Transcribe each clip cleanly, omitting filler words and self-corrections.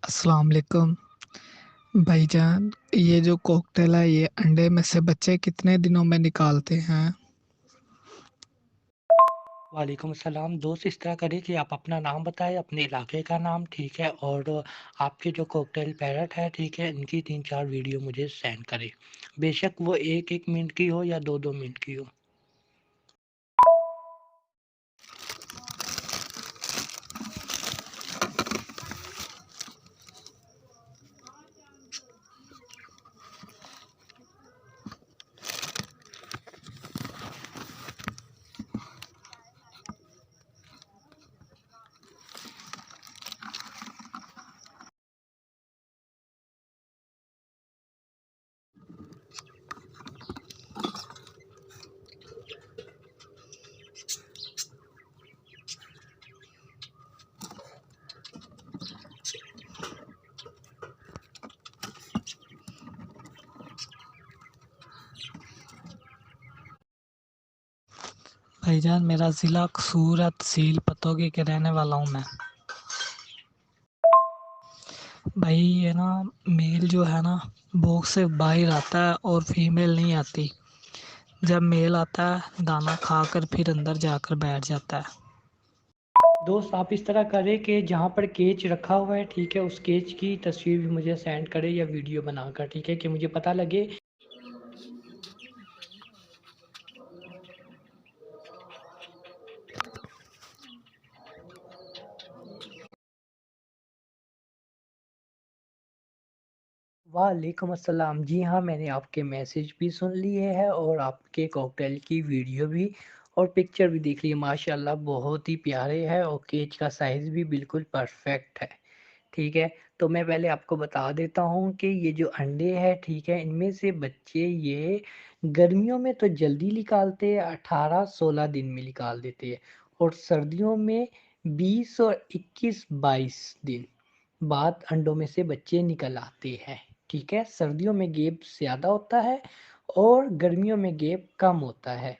अस्सलाम वालेकुम भाईजान। ये जो कॉकटेल है ये अंडे में से बच्चे कितने दिनों में निकालते हैं? वालेकुम अस्सलाम। दोस्त इस तरह करें कि आप अपना नाम बताएँ, अपने इलाके का नाम, ठीक है? और आपके जो कॉकटेल पैरट है, ठीक है? इनकी 3-4 वीडियो मुझे सेंड करें। बेशक वो 1-1 मिनट की हो या 2-2 मिनट की हो। भाईजान मेरा ज़िला कसूर है, तहसील पतोगी के रहने वाला हूँ मैं। भाई ये ना मेल जो है ना बॉक्स से बाहर आता है और फीमेल नहीं आती। जब मेल आता है दाना खाकर फिर अंदर जाकर बैठ जाता है। दोस्त आप इस तरह करें कि जहाँ पर केज रखा हुआ है, ठीक है? उस केज की तस्वीर भी मुझे सेंड करें या वीडियो बनाकर, ठीक है? कि मुझे पता लगे। वालेकुम अस्सलाम। जी हाँ, मैंने आपके मैसेज भी सुन लिए हैं और आपके कॉकटेल की वीडियो भी और पिक्चर भी देख ली है। माशाल्लाह बहुत ही प्यारे हैं और केज का साइज़ भी बिल्कुल परफेक्ट है। ठीक है, तो मैं पहले आपको बता देता हूँ कि ये जो अंडे हैं, ठीक है, इनमें से बच्चे ये गर्मियों में तो जल्दी निकालते हैं, 18-16 दिन में निकाल देते हैं और सर्दियों में 20 और 21-22 दिन बाद अंडों में से बच्चे निकल आते हैं। ठीक है, सर्दियों में गैप ज़्यादा होता है और गर्मियों में गैप कम होता है।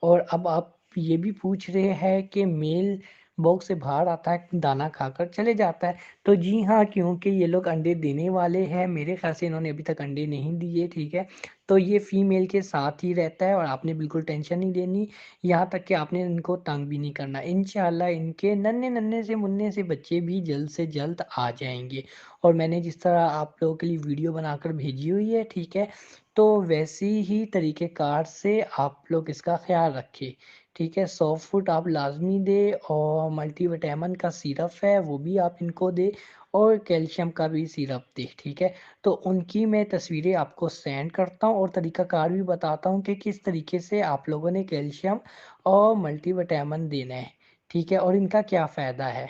और अब आप ये भी पूछ रहे हैं कि मेल बॉक्स से बाहर आता है, दाना खाकर चले जाता है। तो जी हाँ, क्योंकि ये लोग अंडे देने वाले हैं, मेरे ख़्याल से इन्होंने अभी तक अंडे नहीं दिए, ठीक है? तो ये फीमेल के साथ ही रहता है और आपने बिल्कुल टेंशन नहीं लेनी, यहाँ तक कि आपने इनको तंग भी नहीं करना। इंशाअल्लाह इनके नन्हे-नन्हे से मुन्ने से बच्चे भी जल्द से जल्द आ जाएँगे। और मैंने जिस तरह आप लोगों के लिए वीडियो बनाकर भेजी हुई है, ठीक है? तो वैसी ही तरीक़ेकार से आप लोग इसका ख़्याल रखें। ठीक है, सॉफ्ट फूड आप लाज़मी दें और मल्टीविटामिन का सिरप है वो भी आप इनको दें और कैल्शियम का भी सिरप दें, ठीक है? तो उनकी मैं तस्वीरें आपको सेंड करता हूँ और तरीक़ाकार भी बताता हूँ कि किस तरीके से आप लोगों ने कैल्शियम और मल्टीविटामिन देना है, ठीक है? और इनका क्या फ़ायदा है।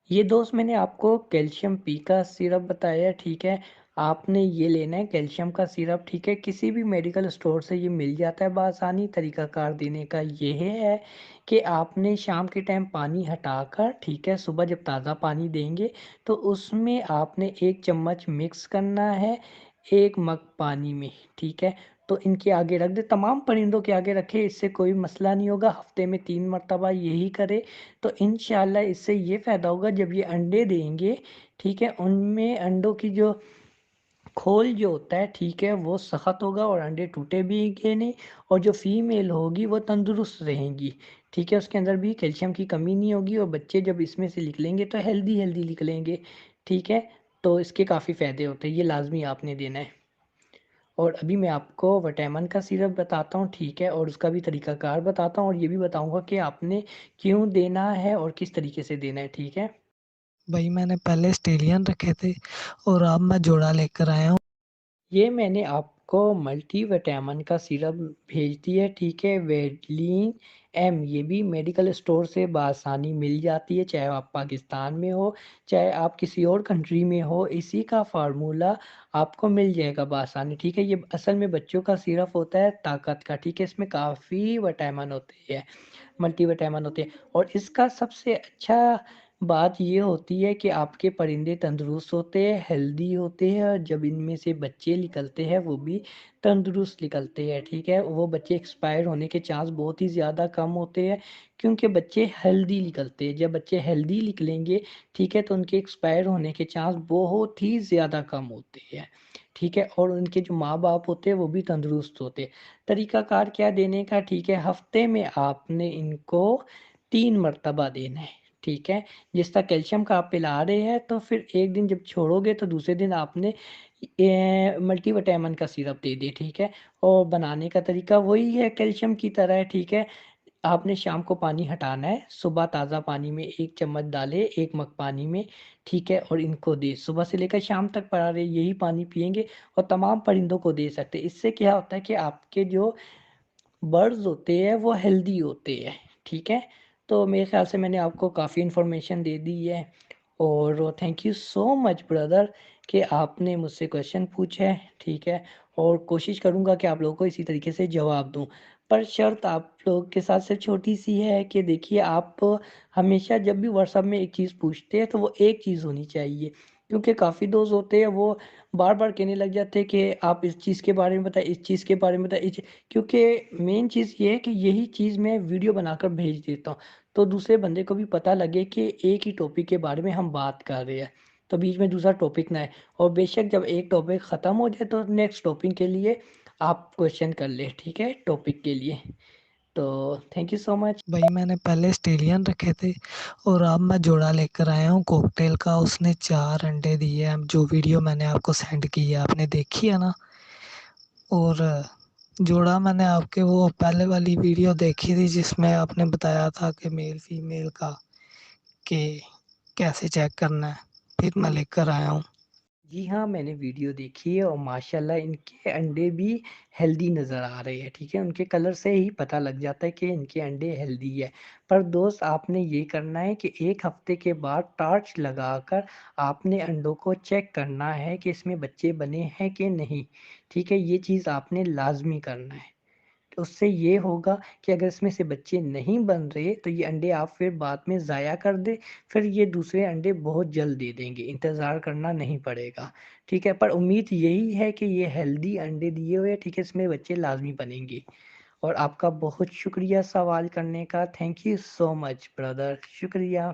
ये दोस्त मैंने आपको कैल्शियम पी का सिरप बताया, ठीक है? आपने ये लेना है कैल्शियम का सिरप, ठीक है? किसी भी मेडिकल स्टोर से ये मिल जाता है बआसानी। तरीक़ाकार देने का ये है कि आपने शाम के टाइम पानी हटाकर, ठीक है? सुबह जब ताज़ा पानी देंगे तो उसमें आपने 1 चम्मच मिक्स करना है 1 मग पानी में, ठीक है? तो इनके आगे रख दें, तमाम परिंदों के आगे रखें, इससे कोई मसला नहीं होगा। हफ़्ते में 3 मर्तबा यही करें तो इंशाअल्लाह इससे ये फ़ायदा होगा जब ये अंडे देंगे, ठीक है? उनमें अंडों की जो खोल जो होता है, ठीक है? वो सख़्त होगा और अंडे टूटेंगे नहीं और जो फ़ीमेल होगी वो तंदुरुस्त रहेंगी, ठीक है? उसके अंदर भी कैल्शियम की कमी नहीं होगी और बच्चे जब इसमें से निकलेंगे तो हेल्दी-हेल्दी निकलेंगे, ठीक है? तो इसके काफ़ी फ़ायदे होते हैं, ये लाज़मी आपने देना है। और अभी मैं आपको विटामिन का सिरप बताता हूँ, ठीक है? और उसका भी तरीक़ाकार बताता हूँ और ये भी बताऊँगा कि आपने क्यों देना है और किस तरीके से देना है, ठीक है? भाई मैंने पहले ऑस्ट्रेलियन रखे थे और अब मैं जोड़ा लेकर आया हूँ। ये मैंने आपको मल्टीविटामिन का सिरप भेज दिया है, ठीक है? वेलिन एम ये भी मेडिकल स्टोर से बआसानी मिल जाती है, चाहे आप पाकिस्तान में हो, चाहे आप किसी और कंट्री में हो, इसी का फ़ॉर्मूला आपको मिल जाएगा बआसानी, ठीक है? ये असल में बच्चों का सिरप होता है ताकत का, ठीक है? इसमें काफ़ी विटामिन होते हैं, मल्टीविटामिन होते हैं और इसका सबसे अच्छा बात ये होती है कि आपके परिंदे तंदुरुस्त होते हैं, हेल्दी होते हैं और जब इनमें से बच्चे निकलते हैं वो भी तंदुरुस्त निकलते हैं, ठीक है? वो बच्चे एक्सपायर होने के चांस बहुत ही ज़्यादा कम होते हैं क्योंकि बच्चे हेल्दी निकलते हैं। जब बच्चे हेल्दी निकलेंगे, ठीक है, तो उनके एक्सपायर होने के चांस बहुत ही ज़्यादा कम होते हैं, ठीक है? और उनके जो माँ-बाप होते हैं वो भी तंदुरुस्त होते हैं। तरीकाकार क्या देने का, ठीक है? हफ्ते में आपने इनको 3 मर्तबा देना है, ठीक है? जिस तरह कैल्शियम का आप पिला रहे हैं तो फिर एक दिन जब छोड़ोगे तो दूसरे दिन आपने मल्टीविटामिन का सिरप दे दिया, ठीक है? और बनाने का तरीका वही है कैल्शियम की तरह है, ठीक है? आपने शाम को पानी हटाना है, सुबह ताज़ा पानी में 1 चम्मच डालें 1 मग पानी में, ठीक है? और इनको दें, सुबह से लेकर शाम तक पड़ा रहे, यही पानी पिएँगे और तमाम परिंदों को दे सकते हैं। इससे क्या होता है कि आपके जो बर्ड्स होते हैं वो हेल्दी होते हैं, ठीक है? तो मेरे ख़्याल से मैंने आपको काफ़ी इन्फॉर्मेशन दे दी है और thank you so much brother कि आपने मुझसे क्वेश्चन पूछा है, ठीक है? और कोशिश करूँगा कि आप लोगों को इसी तरीके से जवाब दूँ। पर शर्त आप लोग के साथ सिर्फ़ छोटी-सी है कि देखिए आप हमेशा जब भी व्हाट्सएप में एक चीज़ पूछते हैं तो वो एक चीज़ होनी चाहिए। क्योंकि काफ़ी दोस्त होते हैं वो बार-बार कहने लग जाते हैं कि आप इस चीज़ के बारे में बताएँ, इस चीज़ के बारे में बताएँ, क्योंकि मेन चीज़ ये है कि यही चीज़ मैं वीडियो बनाकर भेज देता हूँ, तो दूसरे बंदे को भी पता लगे कि एक ही टॉपिक के बारे में हम बात कर रहे हैं, तो बीच में दूसरा टॉपिक ना आए और बेशक जब एक टॉपिक ख़त्म हो जाए तो नेक्स्ट टॉपिक के लिए आप क्वेश्चन कर लें, ठीक है? टॉपिक के लिए। तो थैंक यू सो मच। भाई मैंने पहले स्टेलियन रखे थे और अब मैं जोड़ा लेकर आया हूँ कॉकटेल का। उसने 4 अंडे दिए हैं, जो वीडियो मैंने आपको सेंड की है आपने देखी है ना। और जोड़ा मैंने आपके वो पहले वाली वीडियो देखी थी जिसमें आपने बताया था कि मेल फीमेल का कि कैसे चेक करना है, फिर मैं लेकर आया हूँ। जी हाँ, मैंने वीडियो देखी है और माशाल्लाह इनके अंडे भी हेल्दी नज़र आ रहे हैं, ठीक है? उनके कलर से ही पता लग जाता है कि इनके अंडे हेल्दी है। पर दोस्त आपने ये करना है कि 1 हफ़्ते के बाद टॉर्च लगाकर आपने अंडों को चेक करना है कि इसमें बच्चे बने हैं कि नहीं, ठीक है? ये चीज़ आपने लाज़मी करना है। तो उससे ये होगा कि अगर इसमें से बच्चे नहीं बन रहे तो ये अंडे आप फिर बाद में ज़ाया कर दें, फिर ये दूसरे अंडे बहुत जल्द दे देंगे, इंतज़ार करना नहीं पड़ेगा, ठीक है? पर उम्मीद यही है कि ये हेल्दी अंडे दिए हुए हैं, ठीक है? इसमें बच्चे लाज़मी बनेंगे और आपका बहुत शुक्रिया सवाल करने का। Thank you so much brother, शुक्रिया।